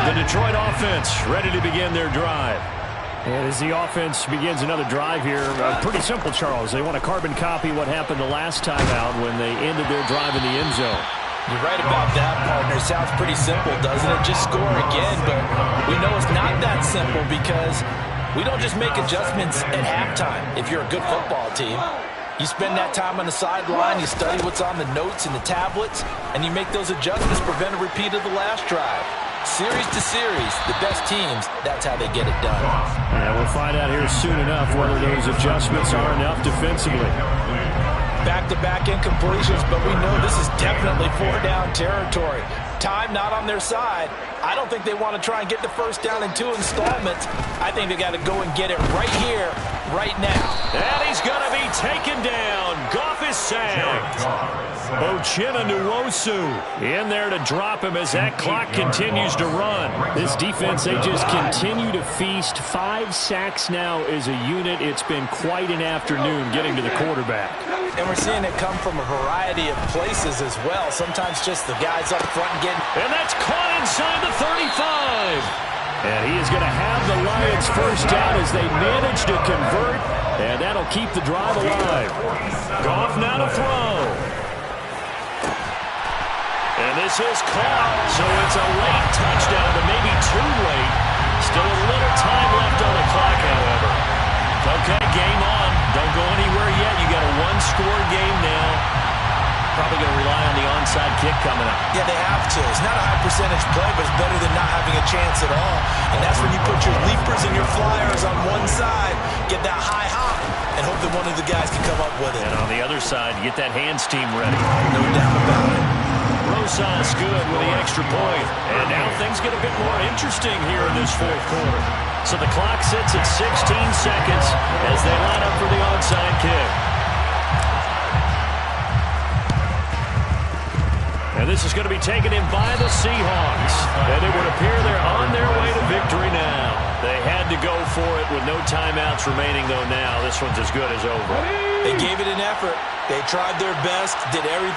Speaker 1: The Detroit offense ready to begin their drive. And as the offense begins another drive here, pretty simple, Charles. They want to carbon copy what happened the last time out when they ended their drive in the end zone.
Speaker 2: You're right about that, partner. Sounds pretty simple, doesn't it? Just score again, but we know it's not that simple because we don't just make adjustments at halftime. If you're a good football team, you spend that time on the sideline, you study what's on the notes and the tablets, and you make those adjustments, prevent a repeat of the last drive. Series to series, the best teams, that's how they get it done.
Speaker 1: Yeah, we'll find out here soon enough whether those adjustments are enough defensively.
Speaker 2: Back-to-back incompletions, but we know this is definitely four-down territory. Time not on their side. I don't think they want to try and get the first down in 2 installments. I think they got to go and get it right here, right now.
Speaker 1: And he's going to be taken down. Goff is sacked. Uchenna Nwosu in there to drop him as that clock continues to run. This defense, they just continue to feast. 5 sacks now as a unit. It's been quite an afternoon getting to the quarterback.
Speaker 2: And we're seeing it come from a variety of places as well. Sometimes just the guys up front getting...
Speaker 1: And that's caught inside the 35. And he is going to have the Lions first down as they manage to convert. And that'll keep the drive alive. Goff now to throw. And this is caught. So it's a late touchdown, but maybe too late. Still a little time left on the clock, however. Okay, game on. Don't go anywhere yet. You got a one-score game now. Probably going to rely on the onside kick coming up.
Speaker 2: Yeah, they have to. It's not a high percentage play, but it's better than not having a chance at all. And that's when you put your leapers and your flyers on one side, get that high hop, and hope that one of the guys can come up with it.
Speaker 1: And on the other side, get that hands team ready.
Speaker 2: No doubt about it.
Speaker 1: Rosas good with the extra point. And now things get a bit more interesting here in this fourth quarter. So the clock sits at 16 seconds as they line up for the onside kick. And this is going to be taken in by the Seahawks. And it would appear they're on their way to victory now. They had to go for it with no timeouts remaining, though now this one's as good as over.
Speaker 2: They gave it an effort. They tried their best, did everything.